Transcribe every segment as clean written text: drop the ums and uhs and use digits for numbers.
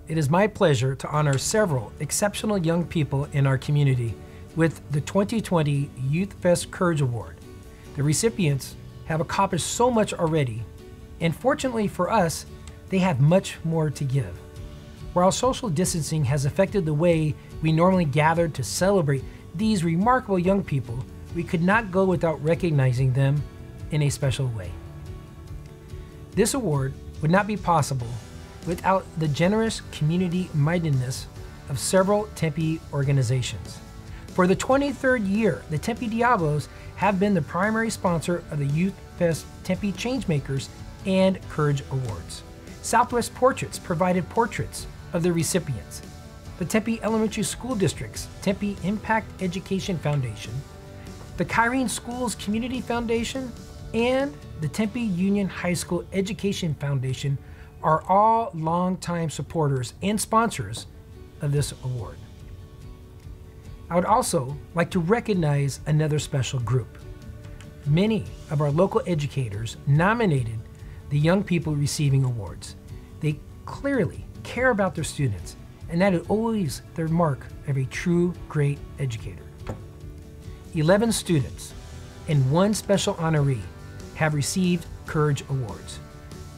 it is my pleasure to honor several exceptional young people in our community with the 2020 Youthfest Courage Award. The recipients have accomplished so much already, and fortunately for us, they have much more to give. While social distancing has affected the way we normally gather to celebrate these remarkable young people, we could not go without recognizing them in a special way. This award would not be possible without the generous community-mindedness of several Tempe organizations. For the 23rd year, the Tempe Diablos have been the primary sponsor of the Youthfest Tempe Changemakers and Courage Awards. Southwest Portraits provided portraits of the recipients. The Tempe Elementary School District's Tempe Impact Education Foundation, the Kyrene Schools Community Foundation, and the Tempe Union High School Education Foundation are all longtime supporters and sponsors of this award. I would also like to recognize another special group. Many of our local educators nominated the young people receiving awards. They clearly care about their students, and that is always the mark of a true great educator. 11 students and one special honoree have received Courage Awards.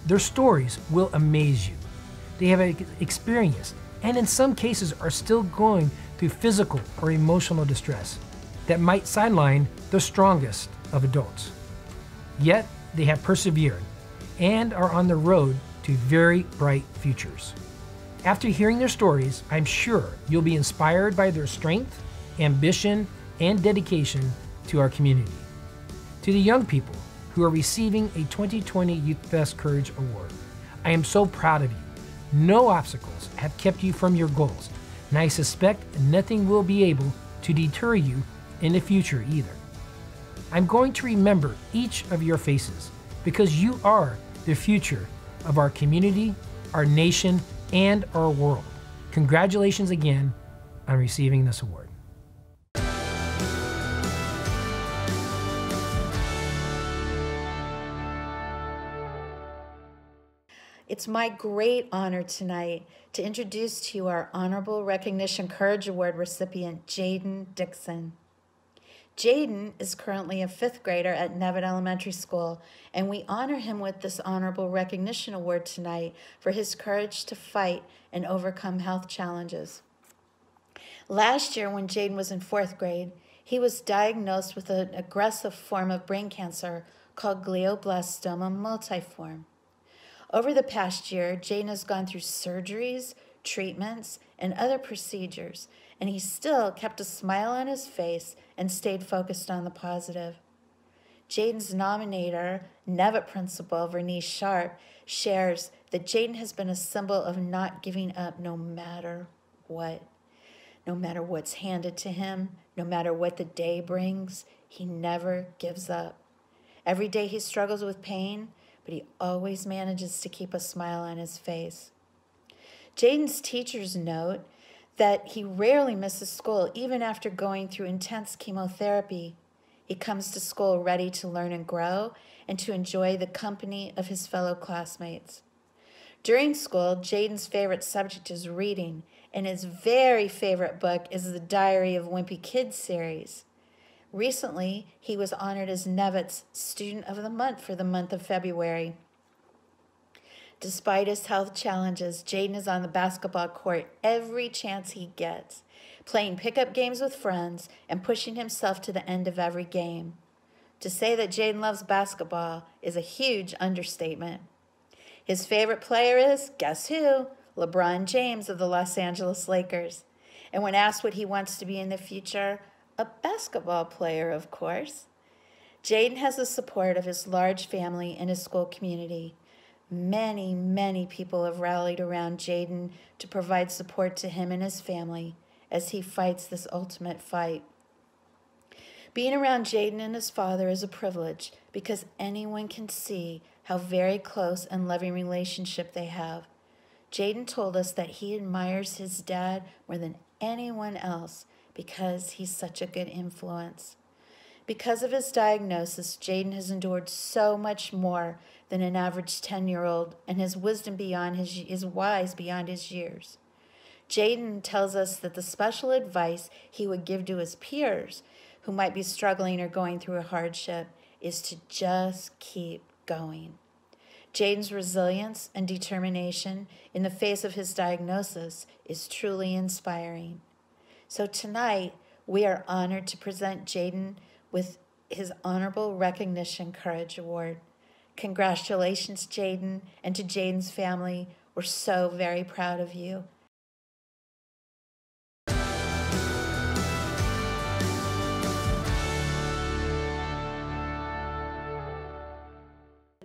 Their stories will amaze you. They have experienced, and in some cases are still going through physical or emotional distress that might sideline the strongest of adults. Yet they have persevered and are on the road to very bright futures. After hearing their stories, I'm sure you'll be inspired by their strength, ambition, and dedication to our community. To the young people who are receiving a 2020 Youthfest Courage Award, I am so proud of you. No obstacles have kept you from your goals, and I suspect nothing will be able to deter you in the future either. I'm going to remember each of your faces because you are the future of our community, our nation, and our world. Congratulations again on receiving this award. It's my great honor tonight to introduce to you our Honorable Recognition Courage Award recipient, Jayden Dixon. Jayden is currently a 5th grader at Nevitt Elementary School, and we honor him with this Honorable Recognition Award tonight for his courage to fight and overcome health challenges. Last year, when Jayden was in 4th grade, he was diagnosed with an aggressive form of brain cancer called glioblastoma multiforme. Over the past year, Jayden has gone through surgeries, treatments, and other procedures, and he still kept a smile on his face and stayed focused on the positive. Jayden's nominator, Nevitt principal Vernice Sharp, shares that Jayden has been a symbol of not giving up no matter what. No matter what's handed to him, no matter what the day brings, he never gives up. Every day he struggles with pain, but he always manages to keep a smile on his face. Jayden's teachers note that he rarely misses school, even after going through intense chemotherapy. He comes to school ready to learn and grow and to enjoy the company of his fellow classmates. During school, Jayden's favorite subject is reading, and his very favorite book is the Diary of Wimpy Kid series. Recently, he was honored as Nevitt's Student of the Month for the month of February. Despite his health challenges, Jayden is on the basketball court every chance he gets, playing pickup games with friends and pushing himself to the end of every game. To say that Jayden loves basketball is a huge understatement. His favorite player is, guess who? LeBron James of the Los Angeles Lakers. And when asked what he wants to be in the future, a basketball player, of course. Jayden has the support of his large family and his school community. Many, many people have rallied around Jayden to provide support to him and his family as he fights this ultimate fight. Being around Jayden and his father is a privilege because anyone can see how very close and loving relationship they have. Jayden told us that he admires his dad more than anyone else because he's such a good influence. Because of his diagnosis, Jayden has endured so much more than an average 10-year-old, and his wisdom is wise beyond his years. Jayden tells us that the special advice he would give to his peers who might be struggling or going through a hardship is to just keep going. Jayden's resilience and determination in the face of his diagnosis is truly inspiring. So tonight, we are honored to present Jayden with his Honorable Recognition Courage Award. Congratulations, Jayden, and to Jayden's family. We're so very proud of you.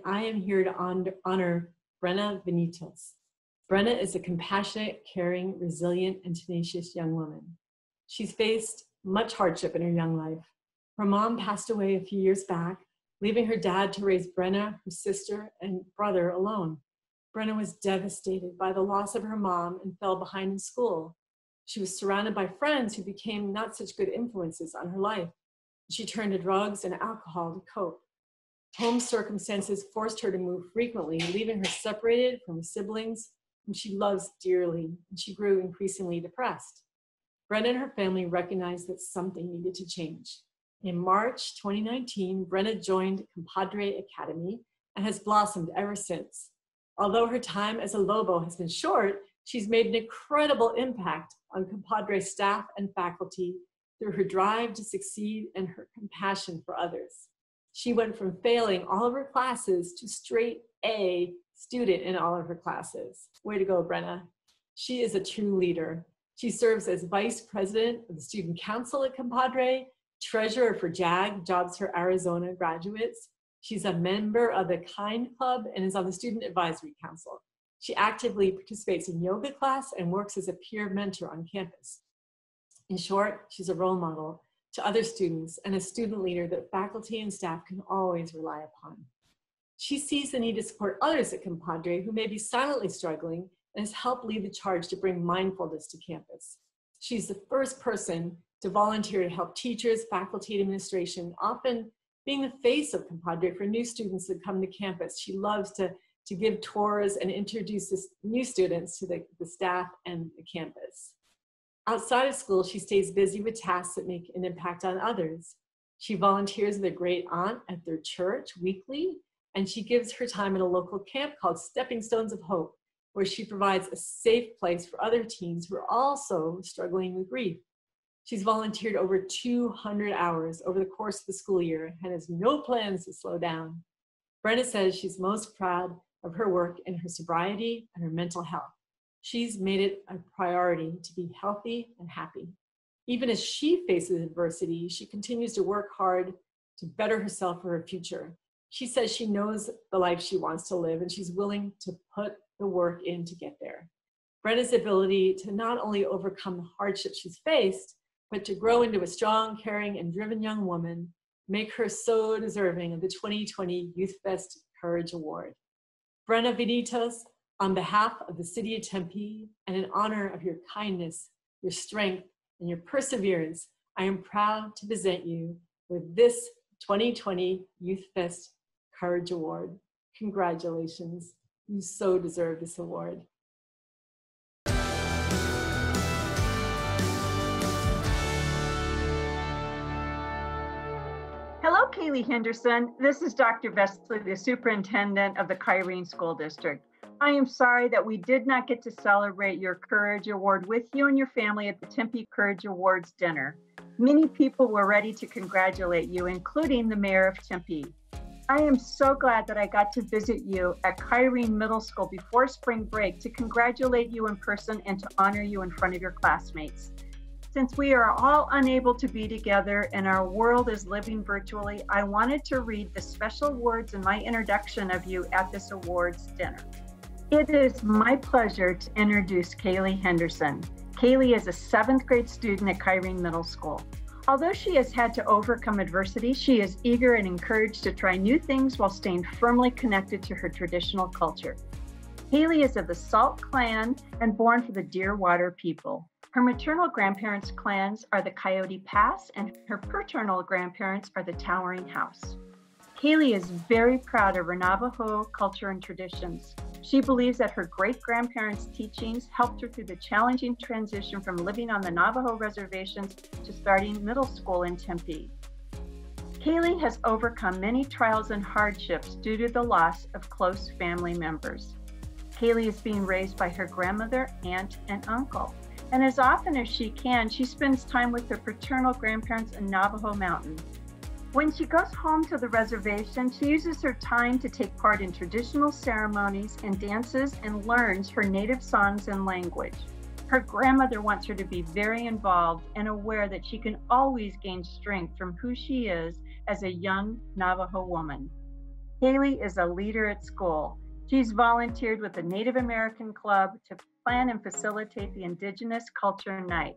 I am here to honor Brenna Benitez. Brenna is a compassionate, caring, resilient, and tenacious young woman. She's faced much hardship in her young life. Her mom passed away a few years back, leaving her dad to raise Brenna, her sister, and brother alone. Brenna was devastated by the loss of her mom and fell behind in school. She was surrounded by friends who became not such good influences on her life. She turned to drugs and alcohol to cope. Home circumstances forced her to move frequently, leaving her separated from her siblings, whom she loves dearly, and she grew increasingly depressed. Brenna and her family recognized that something needed to change. In March 2019, Brenna joined Compadre Academy and has blossomed ever since. Although her time as a Lobo has been short, she's made an incredible impact on Compadre staff and faculty through her drive to succeed and her compassion for others. She went from failing all of her classes to straight A student in all of her classes. Way to go, Brenna. She is a true leader. She serves as vice president of the student council at Compadre, treasurer for JAG, Jobs for Arizona graduates. She's a member of the Kind Club and is on the student advisory council. She actively participates in yoga class and works as a peer mentor on campus. In short, she's a role model to other students and a student leader that faculty and staff can always rely upon. She sees the need to support others at Compadre who may be silently struggling and has helped lead the charge to bring mindfulness to campus. She's the first person to volunteer to help teachers, faculty, and administration, often being the face of Compadre for new students that come to campus. She loves to give tours and introduce new students to the staff and the campus. Outside of school, she stays busy with tasks that make an impact on others. She volunteers with a great aunt at their church weekly, and she gives her time at a local camp called Stepping Stones of Hope, where she provides a safe place for other teens who are also struggling with grief. She's volunteered over 200 hours over the course of the school year and has no plans to slow down. Brenna says she's most proud of her work in her sobriety and her mental health. She's made it a priority to be healthy and happy. Even as she faces adversity, she continues to work hard to better herself for her future. She says she knows the life she wants to live and she's willing to put the work in to get there. Brenna's ability to not only overcome the hardships she's faced, but to grow into a strong, caring, and driven young woman make her so deserving of the 2020 Youthfest Courage Award. Brenna Benitez, on behalf of the City of Tempe and in honor of your kindness, your strength, and your perseverance, I am proud to present you with this 2020 Youthfest Courage Award. Congratulations. You so deserve this award. Hello, Kaylee Henderson. This is Dr. Vesely, the superintendent of the Kyrene School District. I am sorry that we did not get to celebrate your Courage Award with you and your family at the Tempe Courage Awards dinner. Many people were ready to congratulate you, including the mayor of Tempe. I am so glad that I got to visit you at Kyrene Middle School before spring break to congratulate you in person and to honor you in front of your classmates. Since we are all unable to be together and our world is living virtually, I wanted to read the special words in my introduction of you at this awards dinner. It is my pleasure to introduce Kaylee Henderson. Kaylee is a 7th grade student at Kyrene Middle School. Although she has had to overcome adversity, she is eager and encouraged to try new things while staying firmly connected to her traditional culture. Kaylee is of the Salt clan and born for the Deerwater people. Her maternal grandparents' clans are the Coyote Pass, and her paternal grandparents are the Towering House. Kaylee is very proud of her Navajo culture and traditions. She believes that her great-grandparents' teachings helped her through the challenging transition from living on the Navajo reservations to starting middle school in Tempe. Kaylee has overcome many trials and hardships due to the loss of close family members. Kaylee is being raised by her grandmother, aunt, and uncle. And as often as she can, she spends time with her paternal grandparents in Navajo Mountain. When she goes home to the reservation, she uses her time to take part in traditional ceremonies and dances and learns her native songs and language. Her grandmother wants her to be very involved and aware that she can always gain strength from who she is as a young Navajo woman. Kaylee is a leader at school. She's volunteered with the Native American Club to plan and facilitate the Indigenous Culture Night.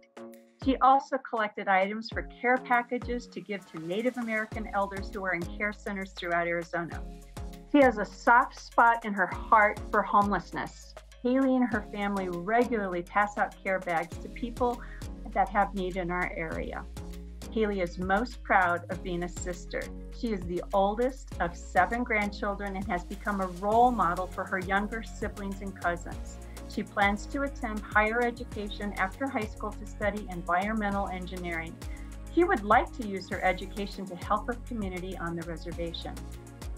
She also collected items for care packages to give to Native American elders who are in care centers throughout Arizona. She has a soft spot in her heart for homelessness. Kaylee and her family regularly pass out care bags to people that have need in our area. Kaylee is most proud of being a sister. She is the oldest of 7 grandchildren and has become a role model for her younger siblings and cousins. She plans to attend higher education after high school to study environmental engineering. She would like to use her education to help her community on the reservation.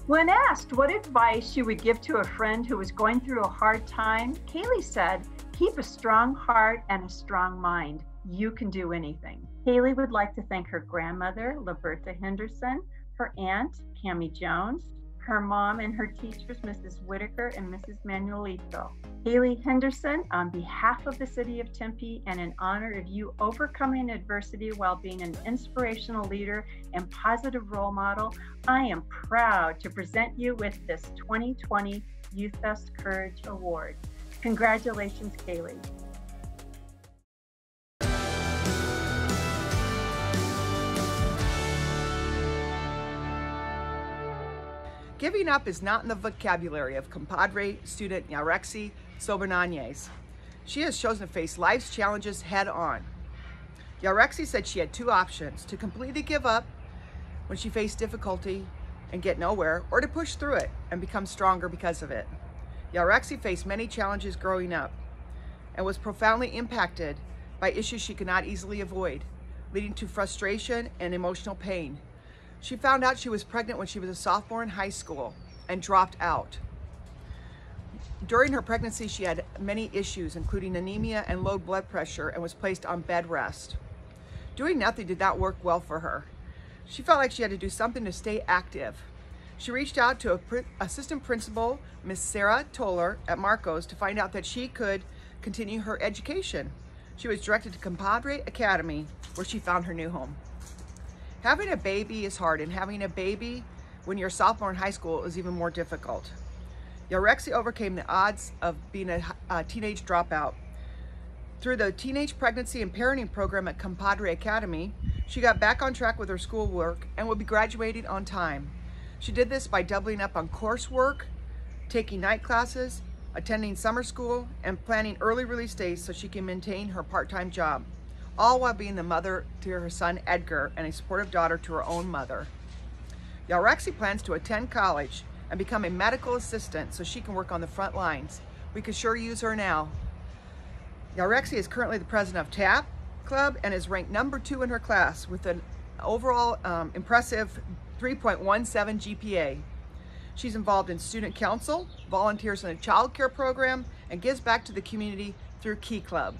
When asked what advice she would give to a friend who was going through a hard time, Kaylee said, "Keep a strong heart and a strong mind. You can do anything." Kaylee would like to thank her grandmother, Lopresti Henderson, her aunt, Cammie Jones, her mom and her teachers, Mrs. Whitaker and Mrs. Manuelito. Kaylee Henderson, on behalf of the City of Tempe and in honor of you overcoming adversity while being an inspirational leader and positive role model, I am proud to present you with this 2020 Youthfest Courage Award. Congratulations, Kaylee. Giving up is not in the vocabulary of compadre student Yarexi Sobananez. She has chosen to face life's challenges head on. Yarexi said she had 2 options: to completely give up when she faced difficulty and get nowhere, or to push through it and become stronger because of it. Yarexi faced many challenges growing up and was profoundly impacted by issues she could not easily avoid, leading to frustration and emotional pain. She found out she was pregnant when she was a sophomore in high school and dropped out. During her pregnancy, she had many issues, including anemia and low blood pressure, and was placed on bed rest. Doing nothing did not work well for her. She felt like she had to do something to stay active. She reached out to assistant principal, Miss Sarah Toller at Marcos, to find out that she could continue her education. She was directed to Compadre Academy, where she found her new home. Having a baby is hard, and having a baby when you're a sophomore in high school is even more difficult. Yarexi overcame the odds of being a teenage dropout. Through the Teenage Pregnancy and Parenting Program at Compadre Academy, she got back on track with her schoolwork and will be graduating on time. She did this by doubling up on coursework, taking night classes, attending summer school, and planning early release days so she can maintain her part-time job, all while being the mother to her son Edgar and a supportive daughter to her own mother. Yarexi plans to attend college and become a medical assistant so she can work on the front lines. We could sure use her now. Yarexi is currently the president of TAP Club and is ranked number 2 in her class with an overall impressive 3.17 GPA. She's involved in student council, volunteers in a child care program, and gives back to the community through Key Club.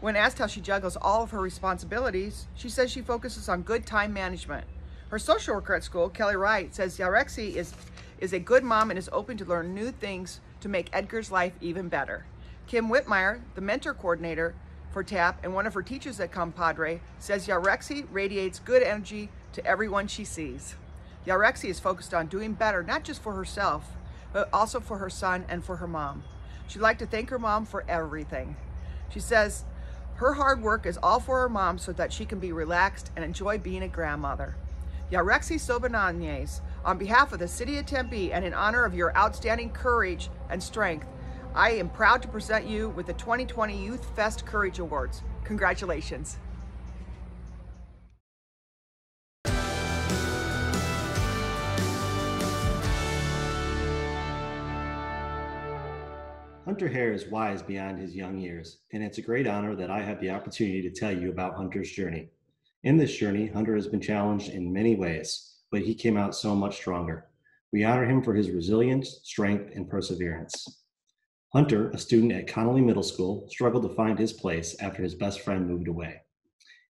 When asked how she juggles all of her responsibilities, she says she focuses on good time management. Her social worker at school, Kelly Wright, says Yarexi is a good mom and is open to learn new things to make Edgar's life even better. Kim Whitmire, the mentor coordinator for TAP and one of her teachers at Compadre, says Yarexi radiates good energy to everyone she sees. Yarexi is focused on doing better, not just for herself, but also for her son and for her mom. She'd like to thank her mom for everything. She says her hard work is all for her mom so that she can be relaxed and enjoy being a grandmother. Yarexi Sobananez, on behalf of the City of Tempe and in honor of your outstanding courage and strength, I am proud to present you with the 2020 Youth Fest Courage Awards. Congratulations. Hunter Hare is wise beyond his young years, and it's a great honor that I have the opportunity to tell you about Hunter's journey. In this journey, Hunter has been challenged in many ways, but he came out so much stronger. We honor him for his resilience, strength, and perseverance. Hunter, a student at Connolly Middle School, struggled to find his place after his best friend moved away.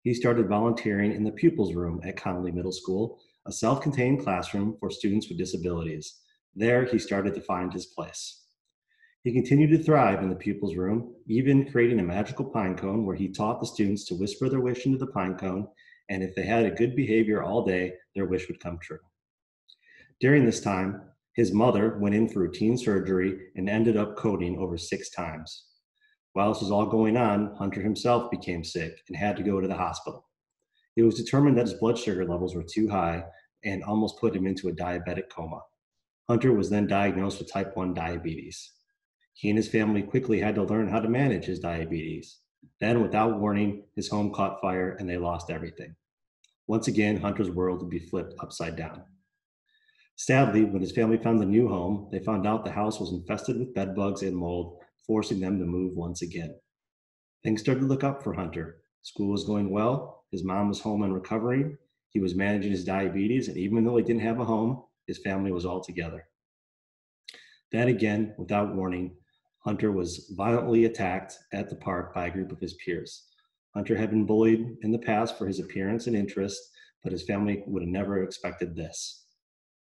He started volunteering in the pupils' room at Connolly Middle School, a self-contained classroom for students with disabilities. There, he started to find his place. He continued to thrive in the pupils' room, even creating a magical pine cone where he taught the students to whisper their wish into the pine cone, and if they had a good behavior all day, their wish would come true. During this time, his mother went in for routine surgery and ended up coding over 6 times. While this was all going on, Hunter himself became sick and had to go to the hospital. It was determined that his blood sugar levels were too high and almost put him into a diabetic coma. Hunter was then diagnosed with type 1 diabetes. He and his family quickly had to learn how to manage his diabetes. Then, without warning, his home caught fire and they lost everything. Once again, Hunter's world would be flipped upside down. Sadly, when his family found the new home, they found out the house was infested with bed bugs and mold, forcing them to move once again. Things started to look up for Hunter. School was going well, his mom was home and recovering, he was managing his diabetes, and even though he didn't have a home, his family was all together. Then again, without warning, Hunter was violently attacked at the park by a group of his peers. Hunter had been bullied in the past for his appearance and interest, but his family would have never expected this.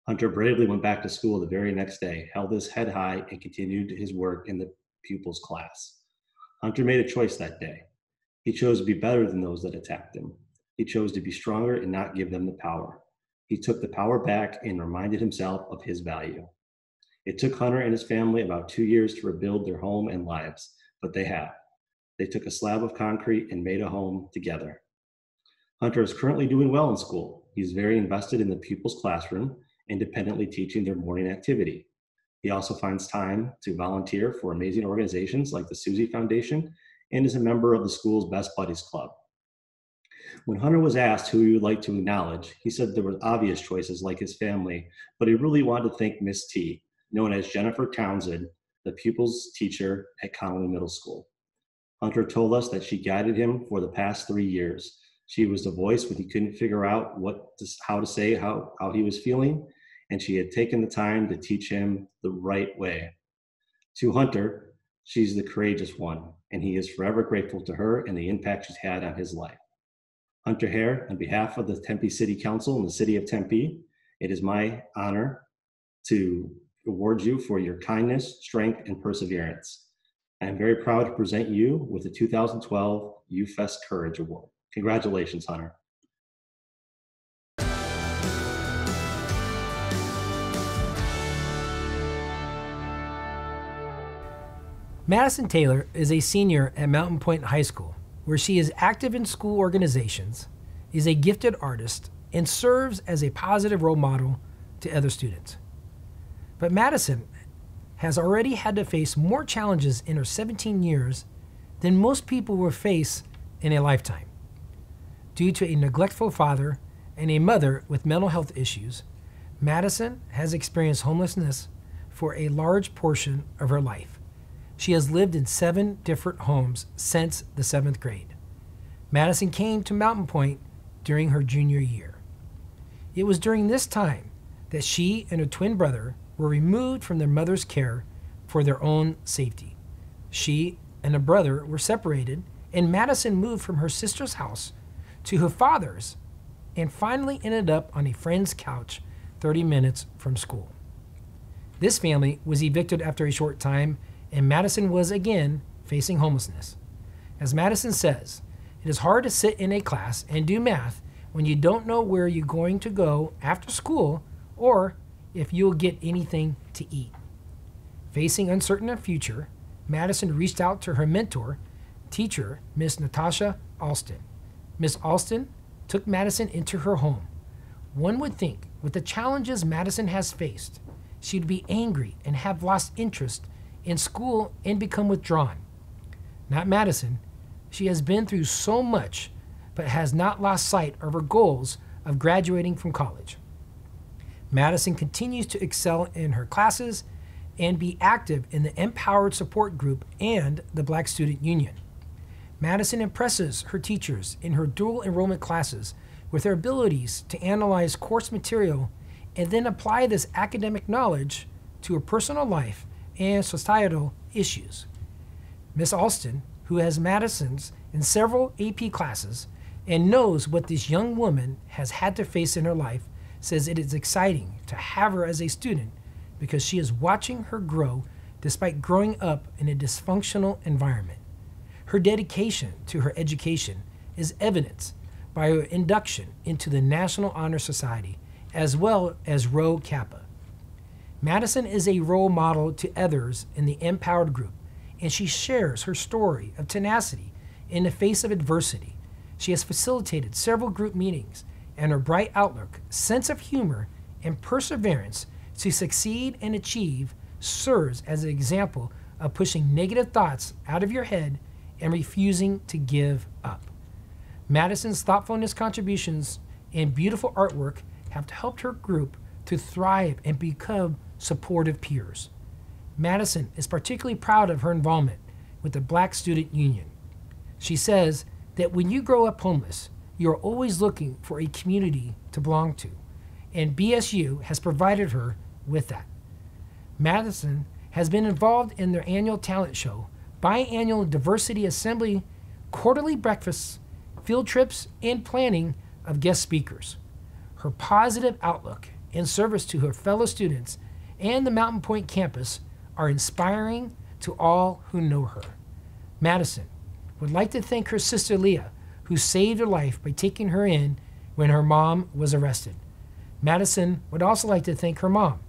Hunter bravely went back to school the very next day, held his head high, and continued his work in the pupils' class. Hunter made a choice that day. He chose to be better than those that attacked him. He chose to be stronger and not give them the power. He took the power back and reminded himself of his value. It took Hunter and his family about 2 years to rebuild their home and lives, but they have. They took a slab of concrete and made a home together. Hunter is currently doing well in school. He's very invested in the pupils' classroom, independently teaching their morning activity. He also finds time to volunteer for amazing organizations like the Susie Foundation and is a member of the school's Best Buddies Club. When Hunter was asked who he would like to acknowledge, he said there were obvious choices like his family, but he really wanted to thank Miss T, known as Jennifer Townsend, the pupils teacher at Connolly Middle School. Hunter told us that she guided him for the past 3 years. She was the voice when he couldn't figure out how to say how he was feeling, and she had taken the time to teach him the right way. To Hunter, she's the courageous one, and he is forever grateful to her and the impact she's had on his life. Hunter Hare, on behalf of the Tempe City Council and the City of Tempe, it is my honor to award you for your kindness, strength, and perseverance. I am very proud to present you with the 2012 Youthfest Courage Award. Congratulations, Hunter. Madisen Taylor is a senior at Mountain Pointe High School, where she is active in school organizations, is a gifted artist, and serves as a positive role model to other students. But Madisen has already had to face more challenges in her 17 years than most people will face in a lifetime. Due to a neglectful father and a mother with mental health issues, Madisen has experienced homelessness for a large portion of her life. She has lived in 7 different homes since the 7th grade. Madisen came to Mountain Pointe during her junior year. It was during this time that she and her twin brother were removed from their mother's care for their own safety. She and her brother were separated, and Madisen moved from her sister's house to her father's and finally ended up on a friend's couch 30 minutes from school. This family was evicted after a short time, and Madisen was again facing homelessness. As Madisen says, it is hard to sit in a class and do math when you don't know where you're going to go after school or if you'll get anything to eat. Facing uncertain future, Madisen reached out to her mentor, teacher, Miss Natasha Alston. Miss Alston took Madisen into her home. One would think, with the challenges Madisen has faced, she'd be angry and have lost interest in school and become withdrawn. Not Madisen. She has been through so much, but has not lost sight of her goals of graduating from college. Madisen continues to excel in her classes and be active in the Empowered Support Group and the Black Student Union. Madisen impresses her teachers in her dual enrollment classes with her abilities to analyze course material and then apply this academic knowledge to her personal life and societal issues. Miss Alston, who has Madisen's in several AP classes and knows what this young woman has had to face in her life, says it is exciting to have her as a student because she is watching her grow despite growing up in a dysfunctional environment. Her dedication to her education is evidenced by her induction into the National Honor Society as well as Rho Kappa. Madisen is a role model to others in the Empowered Group, and she shares her story of tenacity in the face of adversity. She has facilitated several group meetings, and her bright outlook, sense of humor, and perseverance to succeed and achieve serves as an example of pushing negative thoughts out of your head and refusing to give up. Madisen's thoughtfulness, contributions, and beautiful artwork have helped her group to thrive and become supportive peers. Madisen is particularly proud of her involvement with the Black Student Union. She says that when you grow up homeless, you are always looking for a community to belong to, and BSU has provided her with that. Madisen has been involved in their annual talent show, biannual diversity assembly, quarterly breakfasts, field trips, and planning of guest speakers. Her positive outlook and service to her fellow students and the Mountain Pointe campus are inspiring to all who know her. Madisen would like to thank her sister Leah, who saved her life by taking her in when her mom was arrested. Madisen would also like to thank her mom.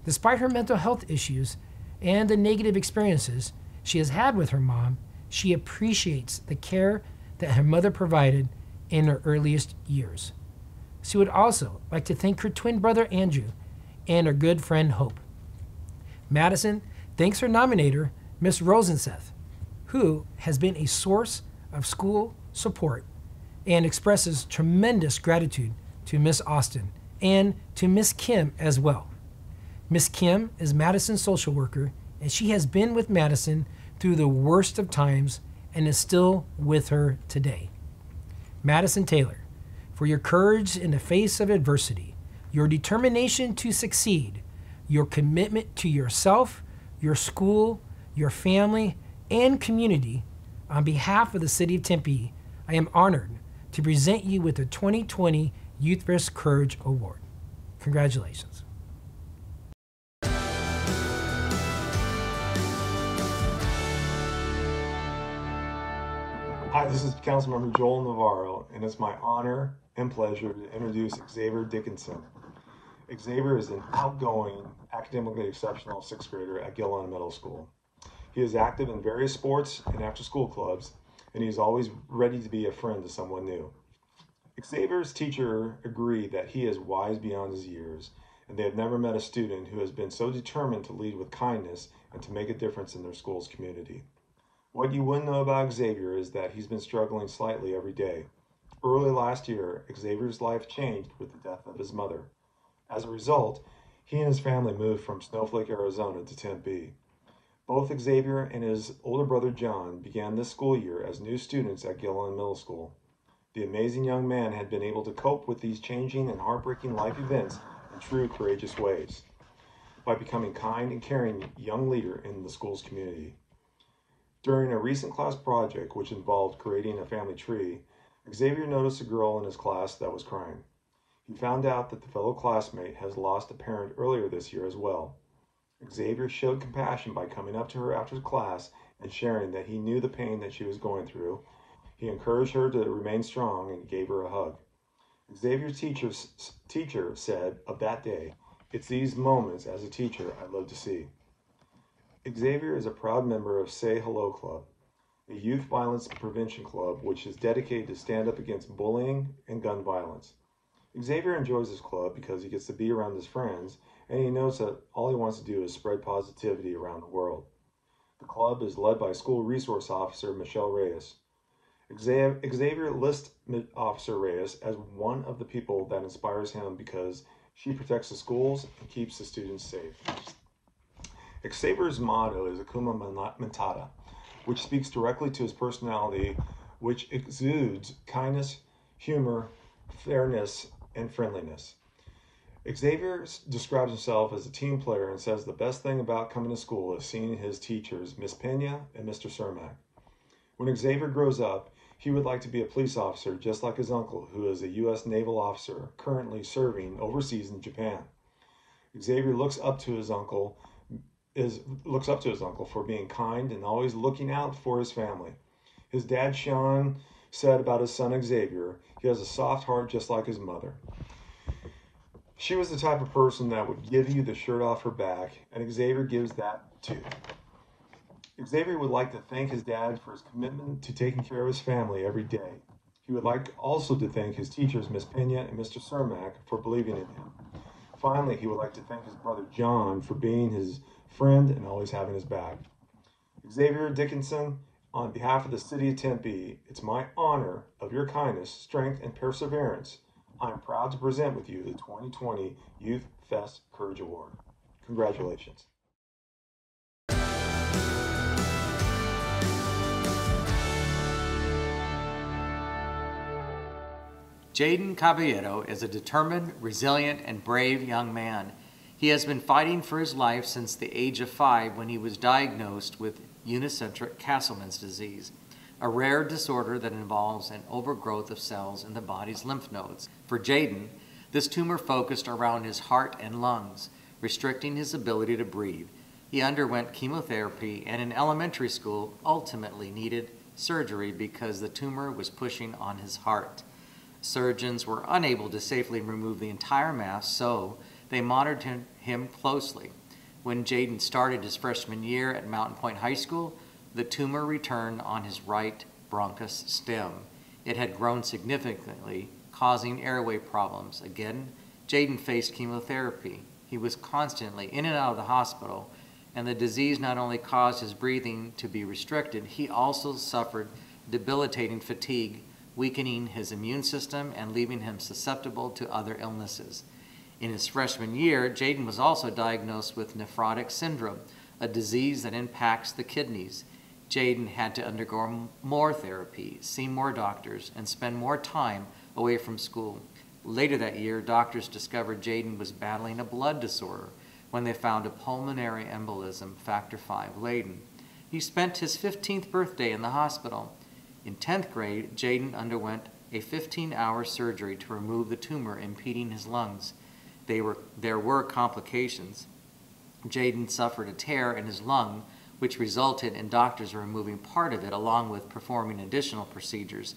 Despite her mental health issues and the negative experiences she has had with her mom, she appreciates the care that her mother provided in her earliest years. She would also like to thank her twin brother Andrew and her good friend Hope. Madisen thanks her nominator, Miss Rosenseth, who has been a source of school support, and expresses tremendous gratitude to Miss Austin and to Miss Kim as well. Miss Kim is Madisen's social worker, and she has been with Madisen through the worst of times and is still with her today. Madisen Taylor, for your courage in the face of adversity, your determination to succeed, your commitment to yourself, your school, your family, and community, on behalf of the City of Tempe, I am honored to present you with the 2020 Youthfest Courage Award. Congratulations. Hi, this is Councilmember Joel Navarro, and it's my honor and pleasure to introduce Xavier Dickinson. Xavier is an outgoing, academically exceptional sixth grader at Gillen Middle School. He is active in various sports and after-school clubs, and he is always ready to be a friend to someone new. Xavier's teacher agreed that he is wise beyond his years, and they have never met a student who has been so determined to lead with kindness and to make a difference in their school's community. What you wouldn't know about Xavier is that he's been struggling slightly every day. Early last year, Xavier's life changed with the death of his mother. As a result, he and his family moved from Snowflake, Arizona to Tempe. Both Xavier and his older brother John began this school year as new students at Gillen Middle School. The amazing young man had been able to cope with these changing and heartbreaking life events in true courageous ways by becoming kind and caring young leader in the school's community. During a recent class project, which involved creating a family tree, Xavier noticed a girl in his class that was crying. He found out that the fellow classmate has lost a parent earlier this year as well. Xavier showed compassion by coming up to her after class and sharing that he knew the pain that she was going through. He encouraged her to remain strong and gave her a hug. Xavier's teacher said of that day, "It's these moments as a teacher I love to see." Xavier is a proud member of Say Hello Club, a youth violence prevention club which is dedicated to stand up against bullying and gun violence. Xavier enjoys this club because he gets to be around his friends, and he knows that all he wants to do is spread positivity around the world. The club is led by School Resource Officer Michelle Reyes. Xavier lists Officer Reyes as one of the people that inspires him because she protects the schools and keeps the students safe. Xavier's motto is Akuma Matata, which speaks directly to his personality, which exudes kindness, humor, fairness, and friendliness. Xavier describes himself as a team player and says the best thing about coming to school is seeing his teachers, Miss Pena and Mr. Cermak. When Xavier grows up, he would like to be a police officer just like his uncle, who is a U.S. naval officer currently serving overseas in Japan. Xavier looks up to his uncle for being kind and always looking out for his family. His dad, Sean, said about his son Xavier, he has a soft heart just like his mother. She was the type of person that would give you the shirt off her back, and Xavier gives that too. Xavier would like to thank his dad for his commitment to taking care of his family every day. He would like also to thank his teachers, Miss Pena and Mr. Cermak, for believing in him. Finally, he would like to thank his brother John for being his friend and always having his back. Xavier Dickinson, on behalf of the city of Tempe, it's my honor of your kindness, strength, and perseverance. I am proud to present with you the 2020 Youthfest Courage Award. Congratulations. Jayden Caballero is a determined, resilient, and brave young man. He has been fighting for his life since the age of 5 when he was diagnosed with unicentric Castleman's disease, a rare disorder that involves an overgrowth of cells in the body's lymph nodes. For Jayden, this tumor focused around his heart and lungs, restricting his ability to breathe. He underwent chemotherapy and in elementary school ultimately needed surgery because the tumor was pushing on his heart. Surgeons were unable to safely remove the entire mass, so they monitored him closely. When Jayden started his freshman year at Mountain Pointe High School, the tumor returned on his right bronchus stem. It had grown significantly, causing airway problems. Again, Jayden faced chemotherapy. He was constantly in and out of the hospital, and the disease not only caused his breathing to be restricted, he also suffered debilitating fatigue, weakening his immune system and leaving him susceptible to other illnesses. In his freshman year, Jayden was also diagnosed with nephrotic syndrome, a disease that impacts the kidneys. Jayden had to undergo more therapy, see more doctors, and spend more time away from school. Later that year, doctors discovered Jayden was battling a blood disorder when they found a pulmonary embolism factor V laden. He spent his 15th birthday in the hospital. In 10th grade, Jayden underwent a 15-hour surgery to remove the tumor impeding his lungs. There were complications. Jayden suffered a tear in his lung, which resulted in doctors removing part of it along with performing additional procedures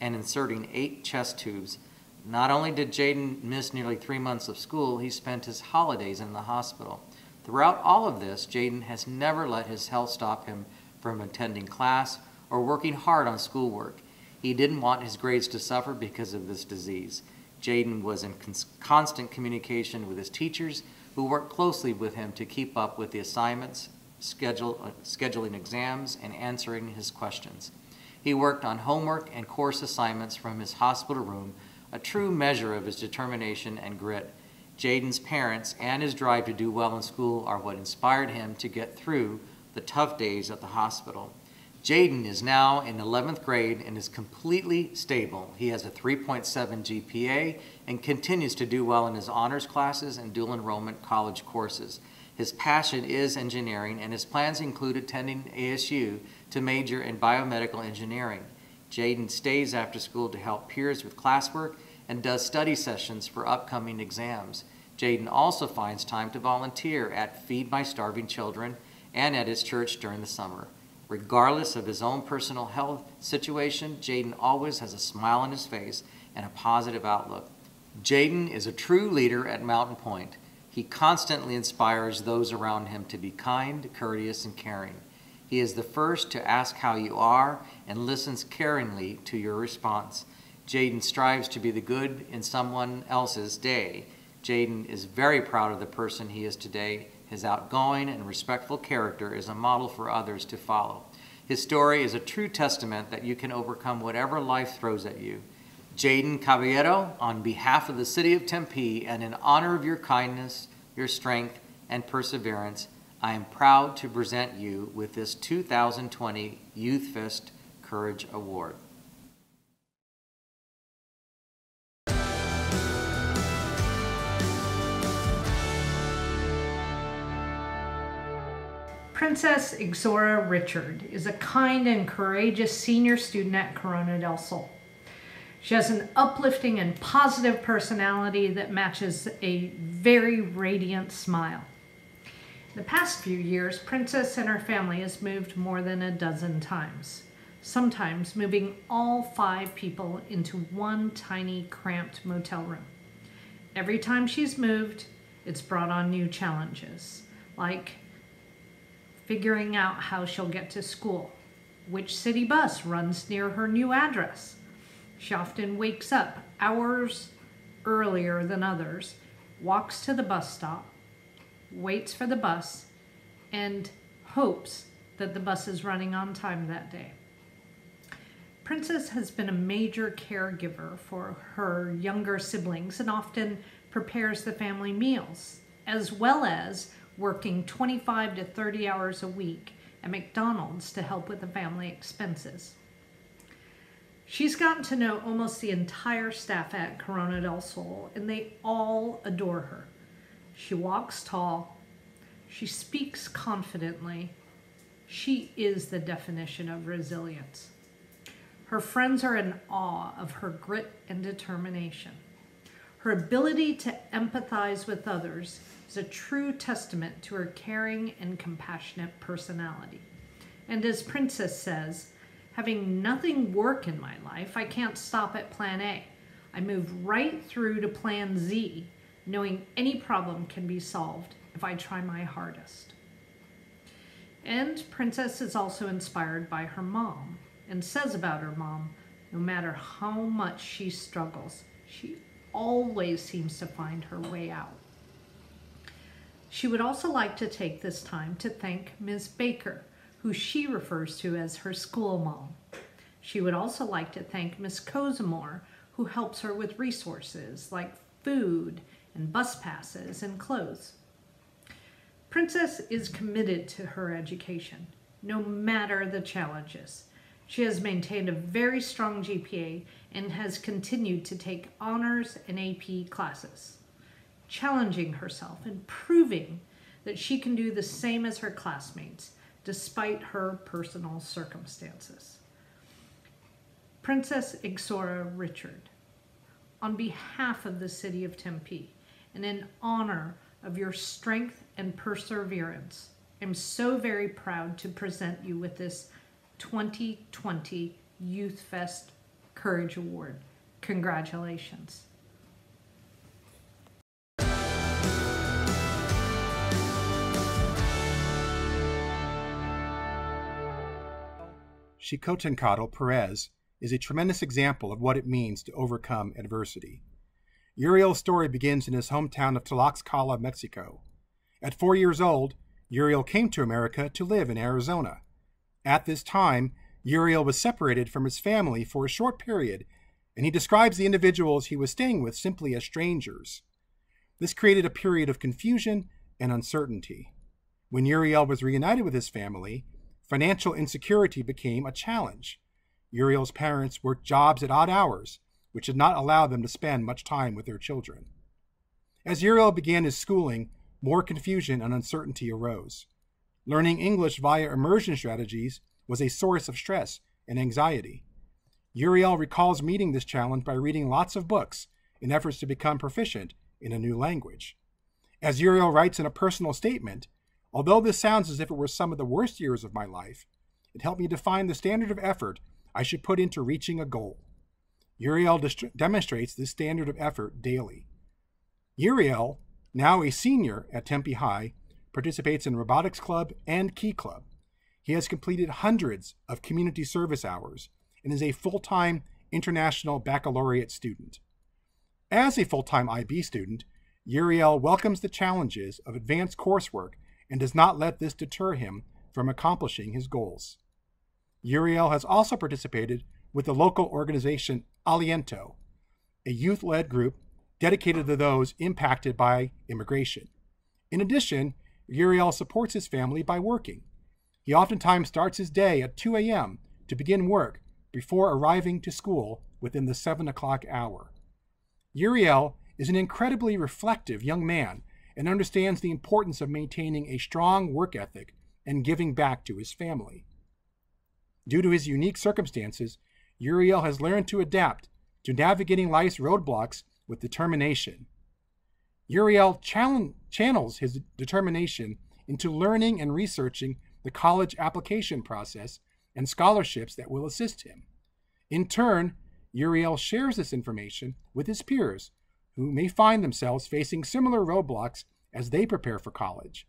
and inserting 8 chest tubes. Not only did Jayden miss nearly 3 months of school, he spent his holidays in the hospital. Throughout all of this, Jayden has never let his health stop him from attending class or working hard on schoolwork. He didn't want his grades to suffer because of this disease. Jayden was in constant communication with his teachers, who worked closely with him to keep up with the assignments, scheduling exams, and answering his questions. He worked on homework and course assignments from his hospital room, a true measure of his determination and grit. Jayden's parents and his drive to do well in school are what inspired him to get through the tough days at the hospital. Jayden is now in 11th grade and is completely stable. He has a 3.7 GPA and continues to do well in his honors classes and dual enrollment college courses. His passion is engineering, and his plans include attending ASU to major in biomedical engineering. Jayden stays after school to help peers with classwork and does study sessions for upcoming exams. Jayden also finds time to volunteer at Feed My Starving Children and at his church during the summer. Regardless of his own personal health situation, Jayden always has a smile on his face and a positive outlook. Jayden is a true leader at Mountain Pointe. He constantly inspires those around him to be kind, courteous, and caring. He is the first to ask how you are and listens caringly to your response. Jayden strives to be the good in someone else's day. Jayden is very proud of the person he is today. His outgoing and respectful character is a model for others to follow. His story is a true testament that you can overcome whatever life throws at you. Jayden Caballero, on behalf of the city of Tempe and in honor of your kindness, your strength, and perseverance, I am proud to present you with this 2020 Youthfest Courage Award. Princess Ixora Richard is a kind and courageous senior student at Corona del Sol. She has an uplifting and positive personality that matches a very radiant smile. In the past few years, Princess and her family has moved more than a dozen times, sometimes moving all 5 people into one tiny, cramped motel room. Every time she's moved, it's brought on new challenges, like figuring out how she'll get to school, which city bus runs near her new address. She often wakes up hours earlier than others, walks to the bus stop, waits for the bus, and hopes that the bus is running on time that day. Princess has been a major caregiver for her younger siblings and often prepares the family meals, as well as working 25 to 30 hours a week at McDonald's to help with the family expenses. She's gotten to know almost the entire staff at Corona del Sol, and they all adore her. She walks tall. She speaks confidently. She is the definition of resilience. Her friends are in awe of her grit and determination. Her ability to empathize with others is a true testament to her caring and compassionate personality. And as Princess says, having nothing work in my life, I can't stop at plan A. I move right through to plan Z, knowing any problem can be solved if I try my hardest. And Princess is also inspired by her mom and says about her mom, no matter how much she struggles, she always seems to find her way out. She would also like to take this time to thank Ms. Baker, who she refers to as her school mom. She would also like to thank Ms. Kozamore, who helps her with resources like food and bus passes and clothes. Princess is committed to her education, no matter the challenges. She has maintained a very strong GPA and has continued to take honors and AP classes, challenging herself and proving that she can do the same as her classmates, despite her personal circumstances. Princess Ixora Richard, on behalf of the city of Tempe and in honor of your strength and perseverance, I'm so very proud to present you with this 2020 Youthfest Courage Award. Congratulations. Xicotencatl Perez is a tremendous example of what it means to overcome adversity. Uriel's story begins in his hometown of Tlaxcala, Mexico. At 4 years old, Uriel came to America to live in Arizona. At this time, Uriel was separated from his family for a short period, and he describes the individuals he was staying with simply as strangers. This created a period of confusion and uncertainty. When Uriel was reunited with his family, financial insecurity became a challenge. Uriel's parents worked jobs at odd hours, which did not allow them to spend much time with their children. As Uriel began his schooling, more confusion and uncertainty arose. Learning English via immersion strategies was a source of stress and anxiety. Uriel recalls meeting this challenge by reading lots of books in efforts to become proficient in a new language. As Uriel writes in a personal statement, although this sounds as if it were some of the worst years of my life, it helped me define the standard of effort I should put into reaching a goal. Uriel demonstrates this standard of effort daily. Uriel, now a senior at Tempe High, participates in Robotics Club and Key Club. He has completed hundreds of community service hours and is a full-time international baccalaureate student. As a full-time IB student, Uriel welcomes the challenges of advanced coursework and does not let this deter him from accomplishing his goals. Uriel has also participated with the local organization Aliento, a youth-led group dedicated to those impacted by immigration. In addition, Uriel supports his family by working. He oftentimes starts his day at 2 a.m. to begin work before arriving to school within the 7 o'clock hour. Uriel is an incredibly reflective young man and understands the importance of maintaining a strong work ethic and giving back to his family. Due to his unique circumstances, Uriel has learned to adapt to navigating life's roadblocks with determination. Uriel channels his determination into learning and researching the college application process and scholarships that will assist him. In turn, Uriel shares this information with his peers, who may find themselves facing similar roadblocks as they prepare for college.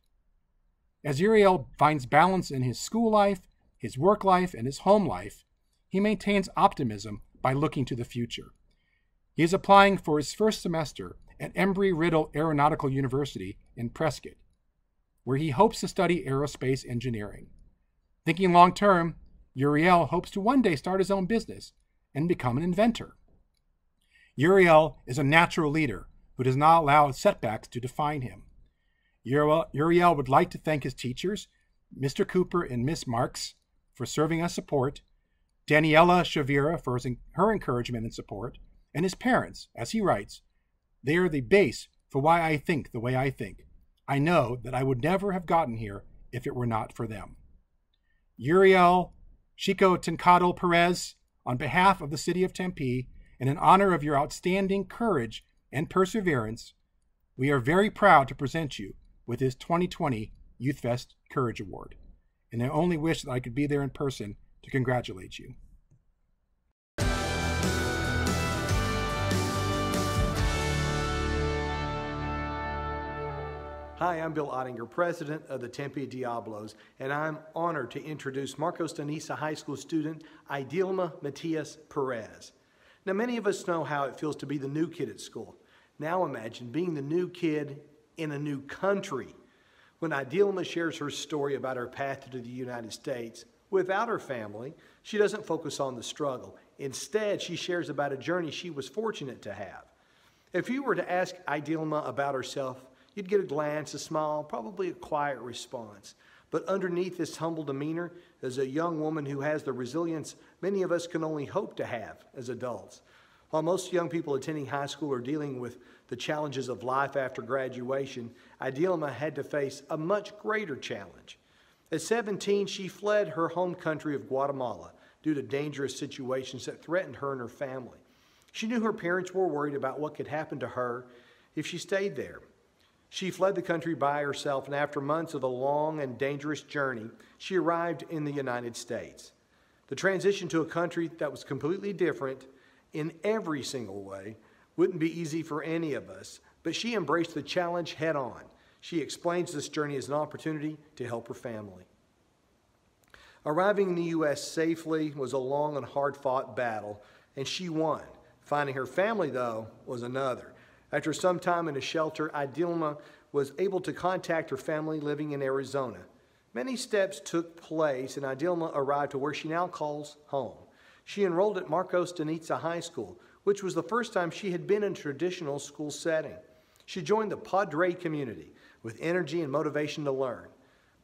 As Uriel finds balance in his school life, his work life, and his home life, he maintains optimism by looking to the future. He is applying for his first semester at Embry-Riddle Aeronautical University in Prescott, where he hopes to study aerospace engineering. Thinking long-term, Uriel hopes to one day start his own business and become an inventor. Uriel is a natural leader who does not allow setbacks to define him. Uriel would like to thank his teachers, Mr. Cooper and Miss Marks, for serving as support, Daniela Shavira for her encouragement and support, and his parents, as he writes, "They are the base for why I think the way I think. I know that I would never have gotten here if it were not for them." Uriel Chico Tincado Perez, on behalf of the city of Tempe, and in honor of your outstanding courage and perseverance, we are very proud to present you with his 2020 Youthfest Courage Award. And I only wish that I could be there in person to congratulate you. Hi, I'm Bill Ottinger, president of the Tempe Diablos, and I'm honored to introduce Marcos de Niza High School student Idilma Matias Perez. Now, many of us know how it feels to be the new kid at school. Now imagine being the new kid in a new country. When Idilma shares her story about her path to the United States, without her family, she doesn't focus on the struggle. Instead, she shares about a journey she was fortunate to have. If you were to ask Idilma about herself, you'd get a glance, a smile, probably a quiet response. But underneath this humble demeanor is a young woman who has the resilience many of us can only hope to have as adults. While most young people attending high school are dealing with the challenges of life after graduation, Idilma had to face a much greater challenge. At 17, she fled her home country of Guatemala due to dangerous situations that threatened her and her family. She knew her parents were worried about what could happen to her if she stayed there. She fled the country by herself, and after months of a long and dangerous journey, she arrived in the United States. The transition to a country that was completely different in every single way wouldn't be easy for any of us, but she embraced the challenge head on. She explains this journey as an opportunity to help her family. Arriving in the U.S. safely was a long and hard-fought battle, and she won. Finding her family, though, was another. After some time in a shelter, Idilma was able to contact her family living in Arizona. Many steps took place, and Idilma arrived to where she now calls home. She enrolled at Marcos de Niza High School, which was the first time she had been in a traditional school setting. She joined the Padre community with energy and motivation to learn.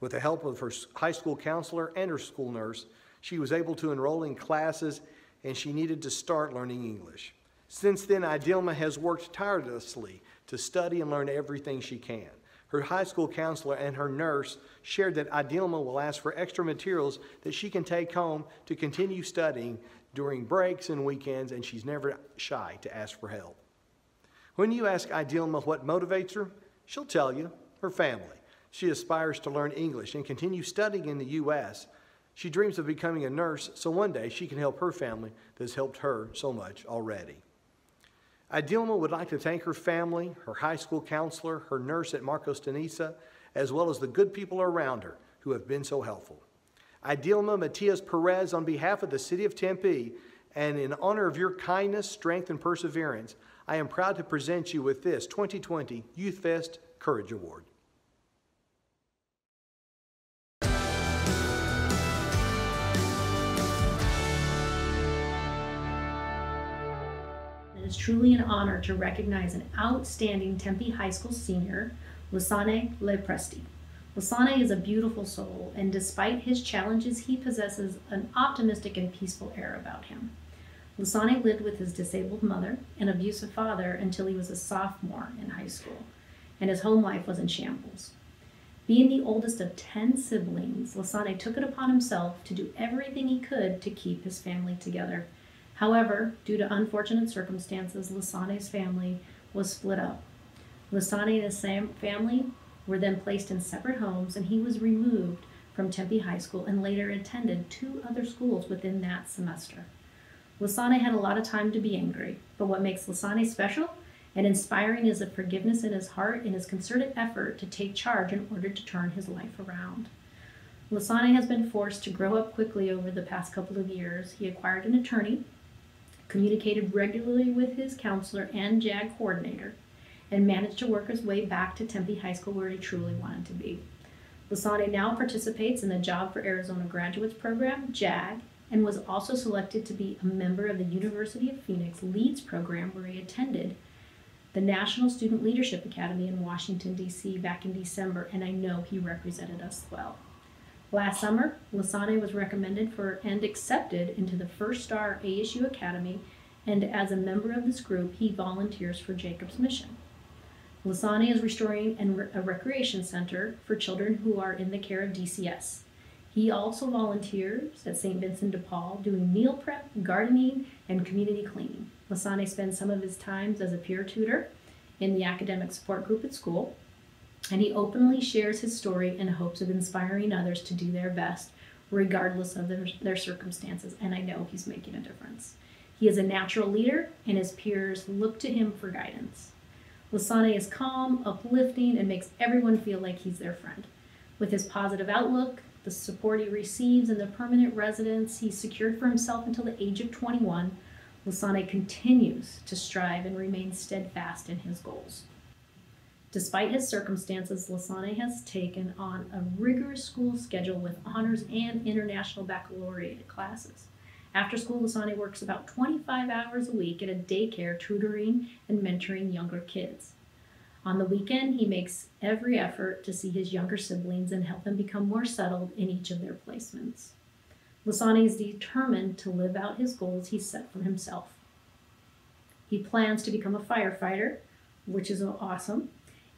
With the help of her high school counselor and her school nurse, she was able to enroll in classes, and she needed to start learning English. Since then, Idilma has worked tirelessly to study and learn everything she can. Her high school counselor and her nurse shared that Idilma will ask for extra materials that she can take home to continue studying during breaks and weekends, and she's never shy to ask for help. When you ask Idilma what motivates her, she'll tell you her family. She aspires to learn English and continue studying in the U.S. She dreams of becoming a nurse, so one day she can help her family that's helped her so much already. Idilma would like to thank her family, her high school counselor, her nurse at Marcos de Niza, as well as the good people around her who have been so helpful. Idilma Matias Perez, on behalf of the city of Tempe, and in honor of your kindness, strength, and perseverance, I am proud to present you with this 2020 Youthfest Courage Award. is truly an honor to recognize an outstanding Tempe High School senior, Lesane Lopresti. Lesane is a beautiful soul, and despite his challenges, he possesses an optimistic and peaceful air about him. Lesane lived with his disabled mother and abusive father until he was a sophomore in high school, and his home life was in shambles. Being the oldest of 10 siblings, Lesane took it upon himself to do everything he could to keep his family together. However, due to unfortunate circumstances, Lesane's family was split up. Lesane and his family were then placed in separate homes, and he was removed from Tempe High School and later attended 2 other schools within that semester. Lesane had a lot of time to be angry, but what makes Lesane special and inspiring is the forgiveness in his heart and his concerted effort to take charge in order to turn his life around. Lesane has been forced to grow up quickly over the past couple of years. He acquired an attorney, communicated regularly with his counselor and JAG coordinator, and managed to work his way back to Tempe High School where he truly wanted to be. Lesane now participates in the Job for Arizona Graduates program, JAG, and was also selected to be a member of the University of Phoenix LEADS program where he attended the National Student Leadership Academy in Washington, D.C. back in December, and I know he represented us well. Last summer, Lesane was recommended for and accepted into the First Star ASU Academy, and as a member of this group, he volunteers for Jacob's Mission. Lesane is restoring a recreation center for children who are in the care of DCS. He also volunteers at St. Vincent de Paul doing meal prep, gardening, and community cleaning. Lesane spends some of his time as a peer tutor in the academic support group at school, and he openly shares his story in hopes of inspiring others to do their best regardless of their circumstances, and I know he's making a difference. He is a natural leader, and his peers look to him for guidance. Lesane is calm, uplifting, and makes everyone feel like he's their friend. With his positive outlook, the support he receives, and the permanent residence he secured for himself until the age of 21, Lesane continues to strive and remain steadfast in his goals. Despite his circumstances, Lesane has taken on a rigorous school schedule with honors and international baccalaureate classes. After school, Lesane works about 25 hours a week at a daycare tutoring and mentoring younger kids. On the weekend, he makes every effort to see his younger siblings and help them become more settled in each of their placements. Lesane is determined to live out his goals he set for himself. He plans to become a firefighter, which is awesome.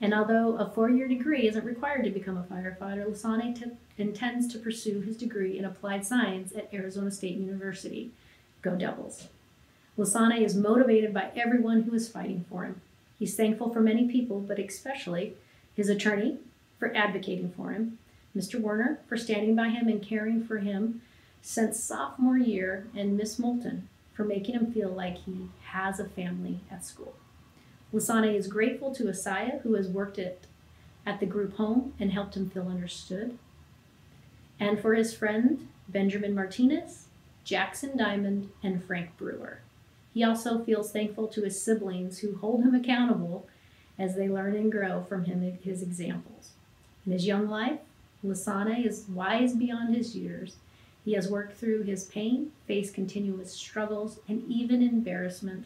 And although a 4-year degree isn't required to become a firefighter, Lesane intends to pursue his degree in applied science at Arizona State University. Go Devils. Lesane is motivated by everyone who is fighting for him. He's thankful for many people, but especially his attorney for advocating for him, Mr. Werner for standing by him and caring for him since sophomore year, and Miss Moulton for making him feel like he has a family at school. Lesane is grateful to Asaya, who has worked at the group home and helped him feel understood, and for his friend Benjamin Martinez, Jackson Diamond, and Frank Brewer. He also feels thankful to his siblings who hold him accountable as they learn and grow from his examples. In his young life, Lesane is wise beyond his years. He has worked through his pain, faced continuous struggles, and even embarrassment.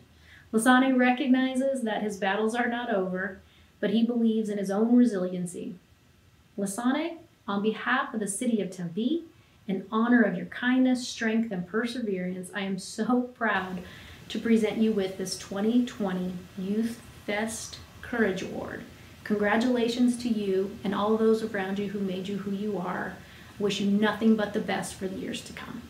Lesane recognizes that his battles are not over, but he believes in his own resiliency. Lesane, on behalf of the city of Tempe, in honor of your kindness, strength, and perseverance, I am so proud to present you with this 2020 Youthfest Courage Award. Congratulations to you and all those around you who made you who you are. Wish you nothing but the best for the years to come.